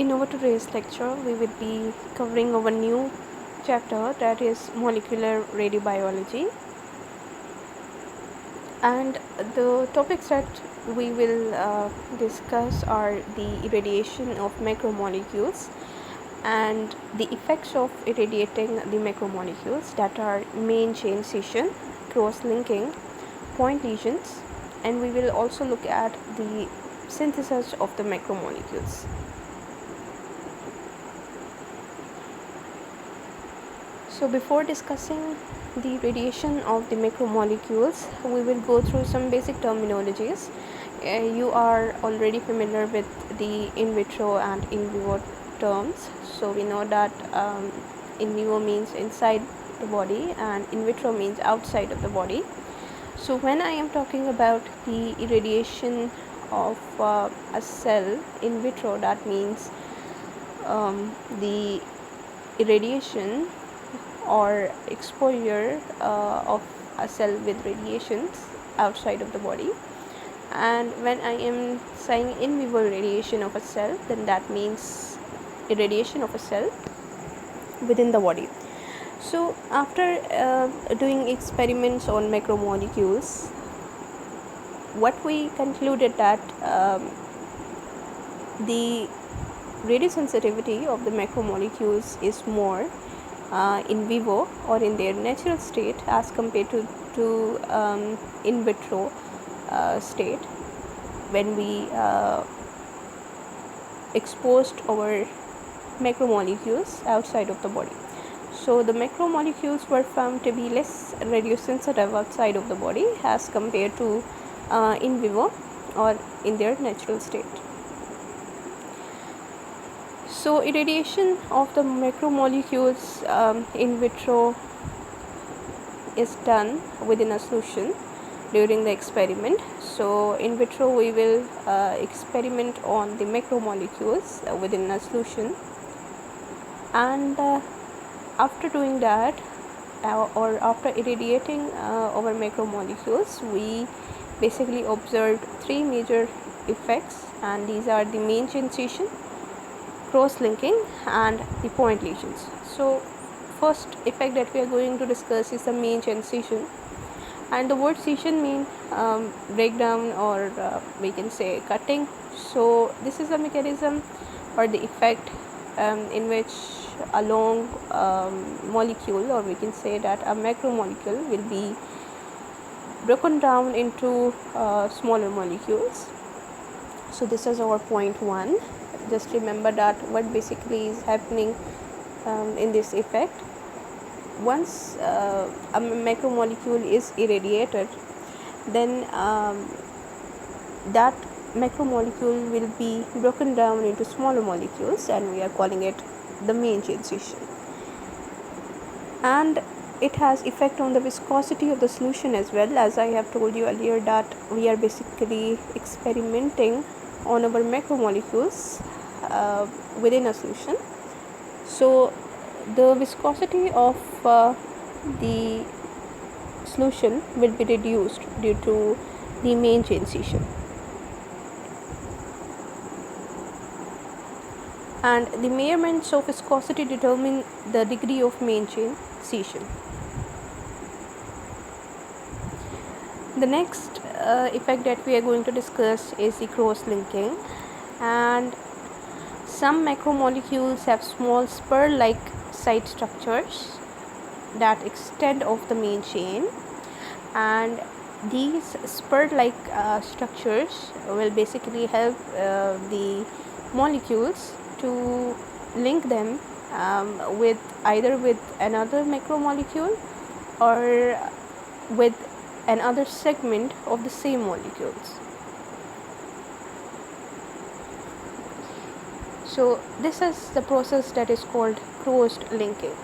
In our today's lecture, we will be covering our new chapter, that is molecular radiobiology. And the topics that we will discuss are the irradiation of macromolecules and the effects of irradiating the macromolecules, that are main chain scission, cross-linking, point lesions, and we will also look at the synthesis of the macromolecules. So before discussing the radiation of the macromolecules, we will go through some basic terminologies. You are already familiar with the in vitro and in vivo terms. So we know that in vivo means inside the body and in vitro means outside of the body. So when I am talking about the irradiation of a cell in vitro, that means the irradiation or exposure of a cell with radiations outside of the body. And when I am saying in vivo radiation of a cell, then that means irradiation of a cell within the body. So after doing experiments on macromolecules, what we concluded that the radiosensitivity of the macromolecules is more in vivo or in their natural state as compared to in vitro state when we exposed our macromolecules outside of the body. So the macromolecules were found to be less radiosensitive outside of the body as compared to in vivo or in their natural state. So irradiation of the macromolecules in vitro is done within a solution during the experiment. So in vitro we will experiment on the macromolecules within a solution, and after doing that or after irradiating our macromolecules, we basically observed three major effects, and these are the main chain scission, cross-linking, and the point lesions. So first effect that we are going to discuss is the main chain scission, and the word scission means breakdown, or we can say cutting. So this is the mechanism or the effect in which a long molecule, or we can say that a macromolecule, will be broken down into smaller molecules. So this is our point one. Just remember that what basically is happening in this effect. Once a macromolecule is irradiated, then that macromolecule will be broken down into smaller molecules, and we are calling it the main chain scission. And it has effect on the viscosity of the solution as well. As I have told you earlier, that we are basically experimenting on our macromolecules within a solution. So the viscosity of the solution will be reduced due to the main chain scission, and the measurements of viscosity determine the degree of main chain scission. The next effect that we are going to discuss is the cross-linking, and some macromolecules have small spur-like side structures that extend off the main chain, and these spur-like structures will basically help the molecules to link them with either with another macromolecule or with another segment of the same molecules. So this is the process that is called cross-linking.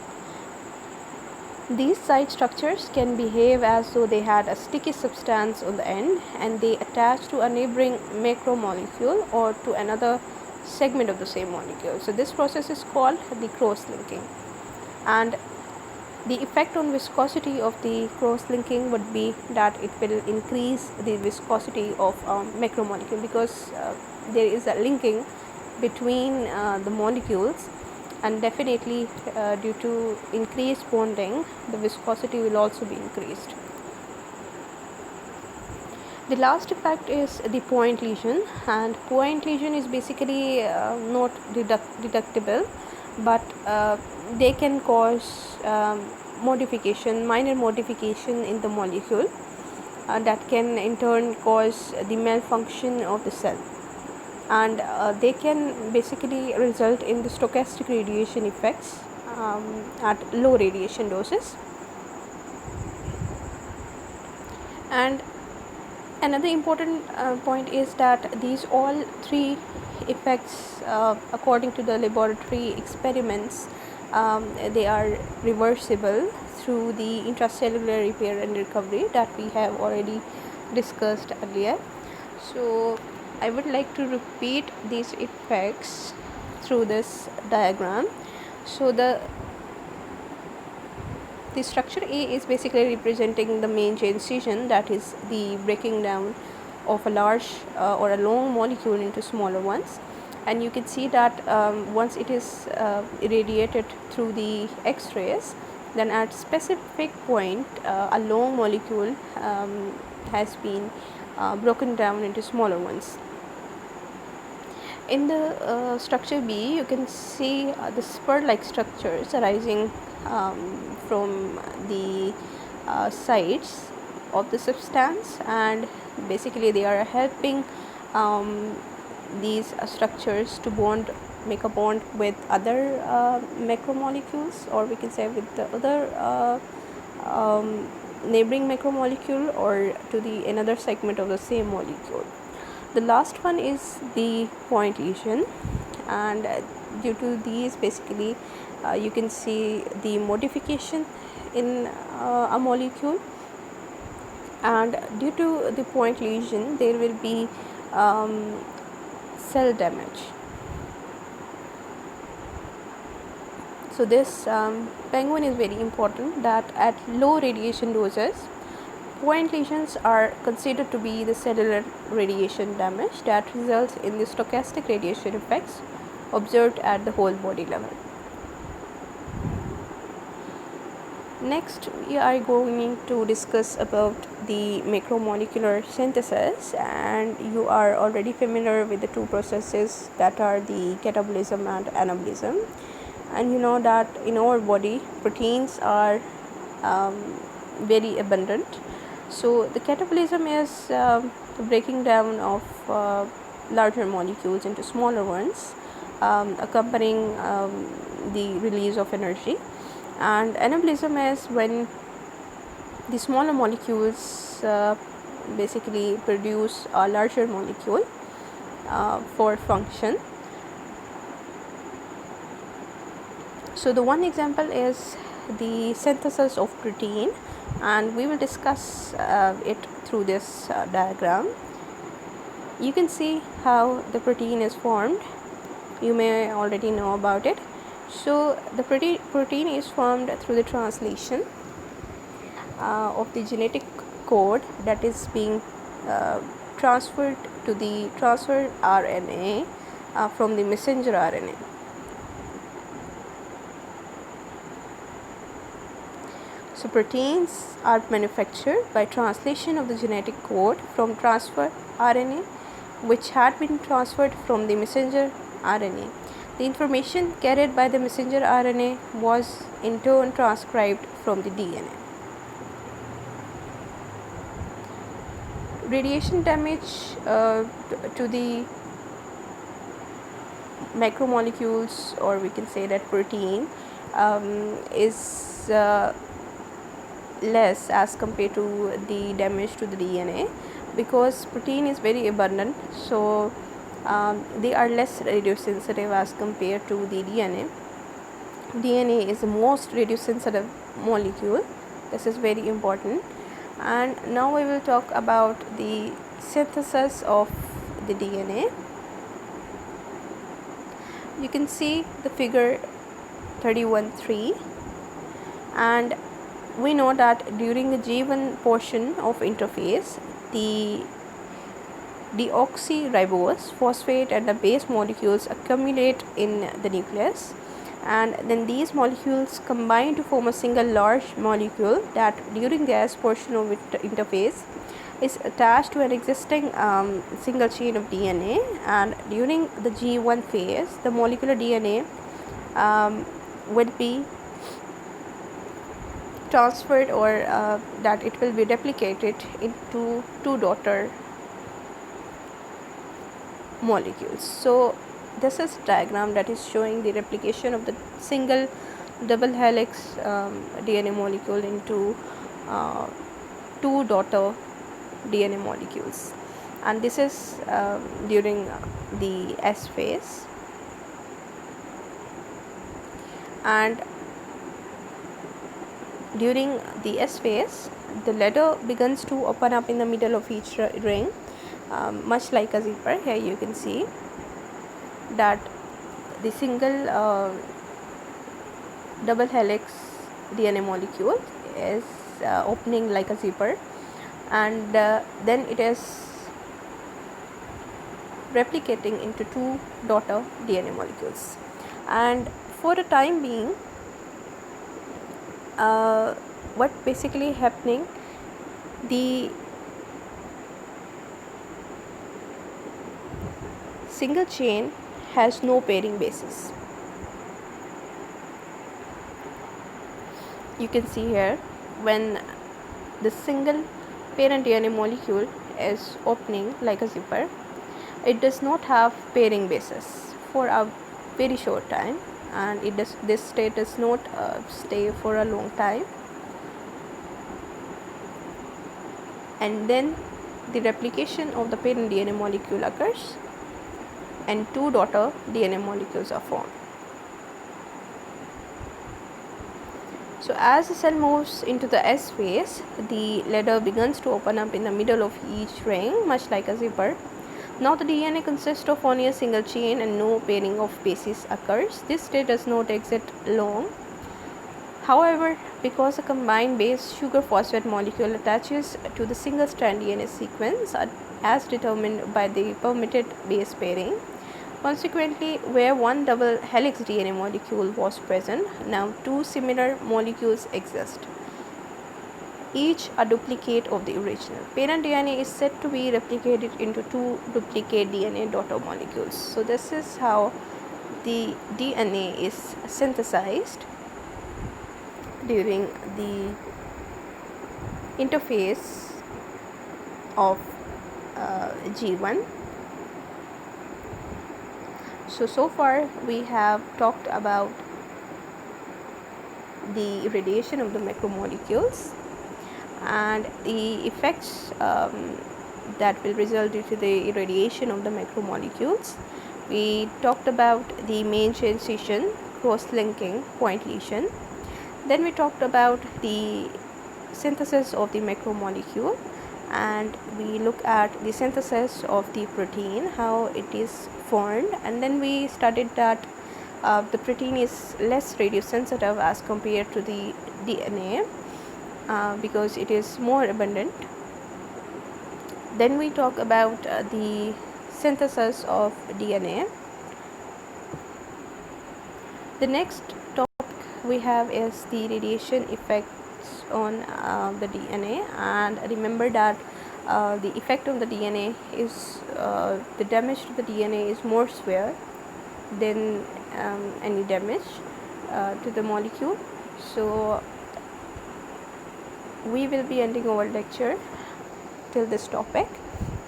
These side structures can behave as though they had a sticky substance on the end, and they attach to a neighboring macromolecule or to another segment of the same molecule. So this process is called the cross-linking, and the effect on viscosity of the cross-linking would be that it will increase the viscosity of macromolecule, because there is a linking between the molecules, and definitely due to increased bonding, the viscosity will also be increased. The last effect is the point lesion, and point lesion is basically not deductible, but they can cause minor modification in the molecule that can in turn cause the malfunction of the cell, and they can basically result in the stochastic radiation effects at low radiation doses. And another important point is that these all three effects, according to the laboratory experiments, they are reversible through the intracellular repair and recovery that we have already discussed earlier. So I would like to repeat these effects through this diagram. So the structure A is basically representing the main chain scission, that is the breaking down of a large or a long molecule into smaller ones. And you can see that once it is irradiated through the X-rays, then at specific point a long molecule has been broken down into smaller ones. In the structure B, you can see the spur-like structures arising from the sides of the substance, and basically they are helping these structures to make a bond with other macromolecules, or we can say with the other neighboring macromolecule, or to the another segment of the same molecule. The last one is the point lesion, and due to these basically you can see the modification in a molecule, and due to the point lesion there will be cell damage. So this penguin is very important, that at low radiation doses, point lesions are considered to be the cellular radiation damage that results in the stochastic radiation effects observed at the whole body level. Next, we are going to discuss about the macromolecular synthesis, and you are already familiar with the two processes that are the catabolism and anabolism. And you know that in our body proteins are very abundant. So the catabolism is breaking down of larger molecules into smaller ones, accompanying the release of energy. And anabolism is when the smaller molecules basically produce a larger molecule for function. So the one example is the synthesis of protein, and we will discuss it through this diagram. You can see how the protein is formed. You may already know about it. So the protein is formed through the translation of the genetic code that is being transferred to the transfer RNA from the messenger RNA. So proteins are manufactured by translation of the genetic code from transfer RNA, which had been transferred from the messenger RNA. The information carried by the messenger RNA was in turn transcribed from the DNA. Radiation damage to the macromolecules, or we can say that protein, is less as compared to the damage to the DNA, because protein is very abundant, so they are less radiosensitive as compared to the DNA. DNA is the most radiosensitive molecule. This is very important. And now we will talk about the synthesis of the DNA. You can see the figure 31.3, and we know that during the G1 portion of interphase, the deoxyribose phosphate and the base molecules accumulate in the nucleus, and then these molecules combine to form a single large molecule that during the S portion of interphase is attached to an existing single chain of DNA, and during the G1 phase the molecular DNA will be transferred, or that it will be replicated into two daughter molecules. So this is a diagram that is showing the replication of the single double helix DNA molecule into two daughter DNA molecules, and this is during the S phase. And during the S phase, the ladder begins to open up in the middle of each ring, much like a zipper. Here you can see that the single double helix DNA molecule is opening like a zipper, and then it is replicating into two daughter DNA molecules. And for the time being, what basically happening, the single chain has no pairing basis. You can see here, when the single parent DNA molecule is opening like a zipper, it does not have pairing basis for a very short time, and this state does not stay for a long time, and then the replication of the parent DNA molecule occurs and two daughter DNA molecules are formed. So as the cell moves into the S phase, the ladder begins to open up in the middle of each ring, much like a zipper. Now the DNA consists of only a single chain and no pairing of bases occurs. This state does not exist long. However, because a combined base sugar phosphate molecule attaches to the single strand DNA sequence as determined by the permitted base pairing, consequently, where one double helix DNA molecule was present, now two similar molecules exist, each a duplicate of the original. Parent DNA is said to be replicated into two duplicate DNA daughter molecules. So this is how the DNA is synthesized during the interphase of G1. So far we have talked about the irradiation of the macromolecules and the effects that will result due to the irradiation of the macromolecules. We talked about the main chain scission, cross-linking, point lesion. Then we talked about the synthesis of the macromolecule, and we look at the synthesis of the protein, how it is formed, and then we studied that the protein is less radiosensitive as compared to the DNA because it is more abundant. Then we talk about the synthesis of DNA. The next topic we have is the radiation effects on the DNA, and remember that the effect on the DNA is the damage to the DNA is more severe than any damage to the molecule. So we will be ending our lecture till this topic,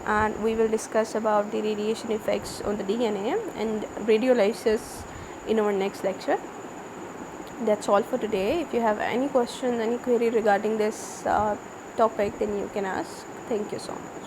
and we will discuss about the radiation effects on the DNA and radiolysis in our next lecture. That's all for today. If you have any question, any query regarding this topic, then you can ask. Thank you so much.